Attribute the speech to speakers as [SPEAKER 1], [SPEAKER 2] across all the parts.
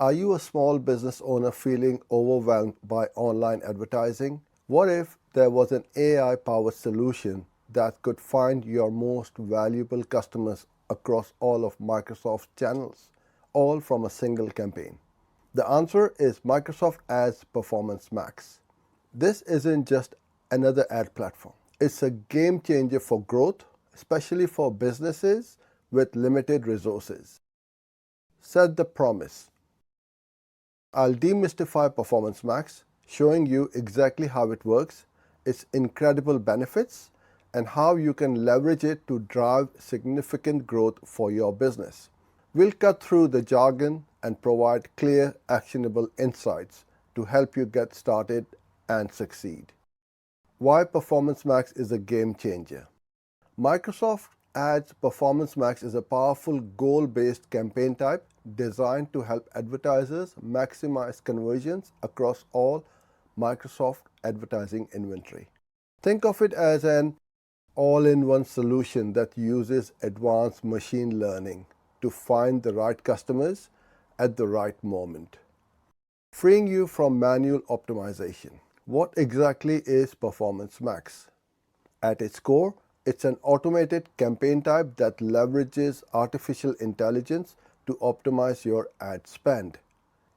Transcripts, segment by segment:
[SPEAKER 1] Are you a small business owner feeling overwhelmed by online advertising? What if there was an AI-powered solution that could find your most valuable customers across all of Microsoft's channels, all from a single campaign? The answer is Microsoft Ads Performance Max. This isn't just another ad platform. It's a game changer for growth, especially for businesses with limited resources. Set the promise. I'll demystify Performance Max, showing you exactly how it works, its incredible benefits, and how you can leverage it to drive significant growth for your business. We'll cut through the jargon and provide clear, actionable insights to help you get started and succeed. Why Performance Max is a game changer. Microsoft Ads Performance Max is a powerful goal-based campaign type designed to help advertisers maximize conversions across all Microsoft advertising inventory. Think of it as an all-in-one solution that uses advanced machine learning to find the right customers at the right moment, freeing you from manual optimization. What exactly is Performance Max? At its core, it's an automated campaign type that leverages artificial intelligence to optimize your ad spend.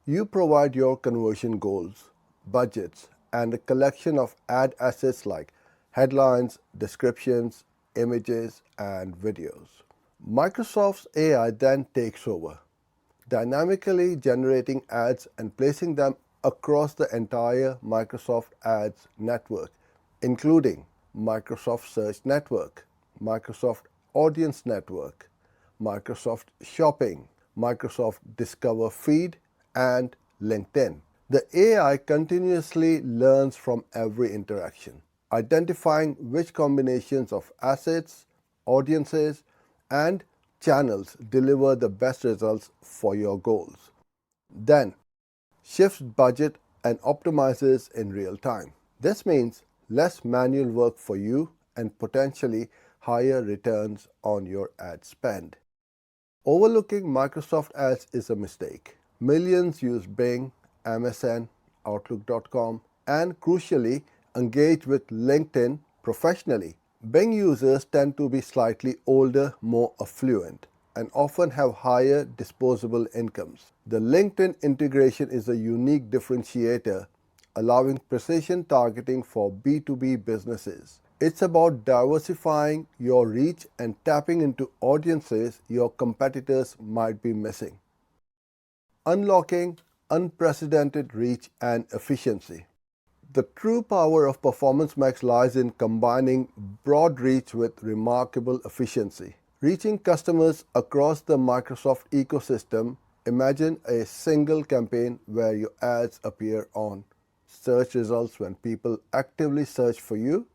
[SPEAKER 1] You provide your conversion goals, budgets, and a collection of ad assets like headlines, descriptions, images, and videos. Microsoft's AI then takes over, dynamically generating ads and placing them across the entire Microsoft Ads network, including Microsoft Search Network, Microsoft Audience Network, Microsoft Shopping, Microsoft Discover Feed, and LinkedIn. The AI continuously learns from every interaction, identifying which combinations of assets, audiences, and channels deliver the best results for your goals. Then, shifts budget and optimizes in real time. This means less manual work for you and potentially higher returns on your ad spend. Overlooking Microsoft Ads is a mistake. Millions use Bing, MSN, Outlook.com, and crucially, engage with LinkedIn professionally. Bing users tend to be slightly older, more affluent, and often have higher disposable incomes. The LinkedIn integration is a unique differentiator, allowing precision targeting for B2B businesses. It's about diversifying your reach and tapping into audiences your competitors might be missing. Unlocking unprecedented reach and efficiency. The true power of Performance Max lies in combining broad reach with remarkable efficiency. Reaching customers across the Microsoft ecosystem, imagine a single campaign where your ads appear on search results when people actively search for you,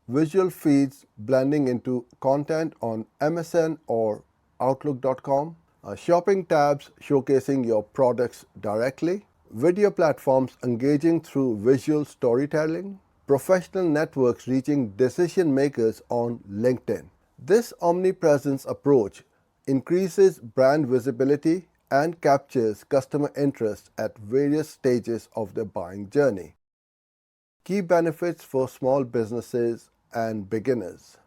[SPEAKER 1] visual feeds blending into content on MSN or Outlook.com, shopping tabs showcasing your products directly, video platforms engaging through visual storytelling, professional networks reaching decision makers on LinkedIn. This omnipresence approach increases brand visibility and captures customer interest at various stages of their buying journey. Key benefits for small businesses and beginners.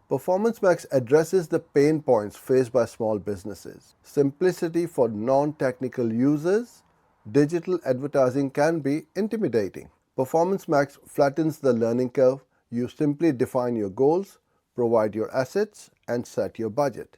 [SPEAKER 1] Performance Max addresses the pain points faced by small businesses. Simplicity for non-technical users. Digital advertising can be intimidating. Performance Max flattens the learning curve. You simply define your goals, provide your assets, and set your budget.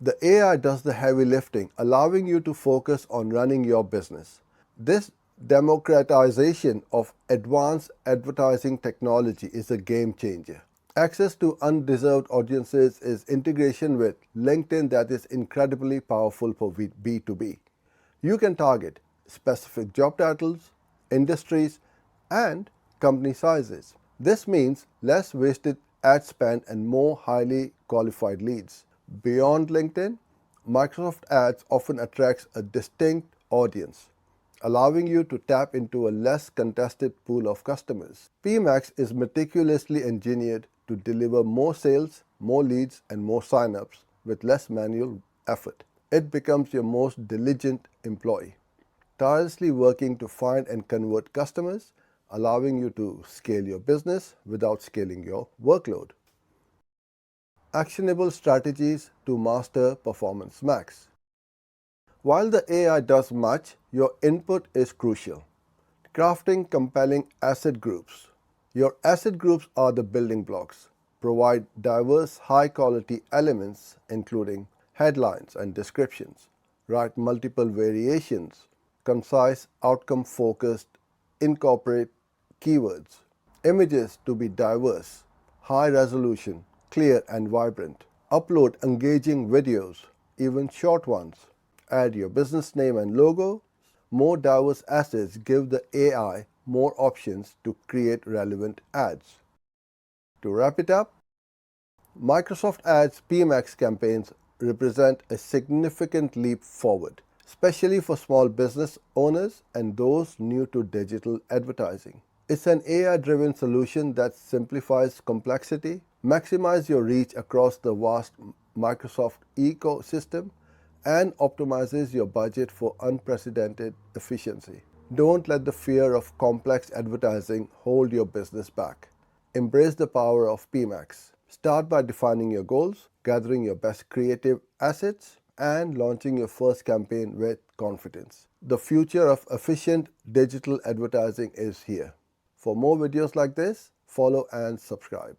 [SPEAKER 1] The AI does the heavy lifting, allowing you to focus on running your business. This democratization of advanced advertising technology is a game changer. Access to undeserved audiences is integration with LinkedIn that is incredibly powerful for B2B. You can target specific job titles, industries, and company sizes. This means less wasted ad spend and more highly qualified leads. Beyond LinkedIn, Microsoft Ads often attracts a distinct audience, allowing you to tap into a less contested pool of customers. PMax is meticulously engineered to deliver more sales, more leads, and more signups with less manual effort. It becomes your most diligent employee. tirelessly working to find and convert customers, allowing you to scale your business without scaling your workload. Actionable strategies to master Performance Max. While the AI does much, your input is crucial. Crafting compelling asset groups. Your asset groups are the building blocks. Provide diverse, high-quality elements including headlines and descriptions. Write multiple variations. Concise, outcome-focused. Incorporate keywords. Images to be diverse, high resolution, clear and vibrant. Upload engaging videos, even short ones. Add your business name and logo. More diverse assets give the AI more options to create relevant ads. To wrap it up, Microsoft Ads PMax campaigns represent a significant leap forward, especially for small business owners and those new to digital advertising. It's an AI-driven solution that simplifies complexity, maximizes your reach across the vast Microsoft ecosystem, and optimizes your budget for unprecedented efficiency. Don't let the fear of complex advertising hold your business back. Embrace the power of PMax. Start by defining your goals, gathering your best creative assets, and launching your first campaign with confidence. The future of efficient digital advertising is here. For more videos like this, follow and subscribe.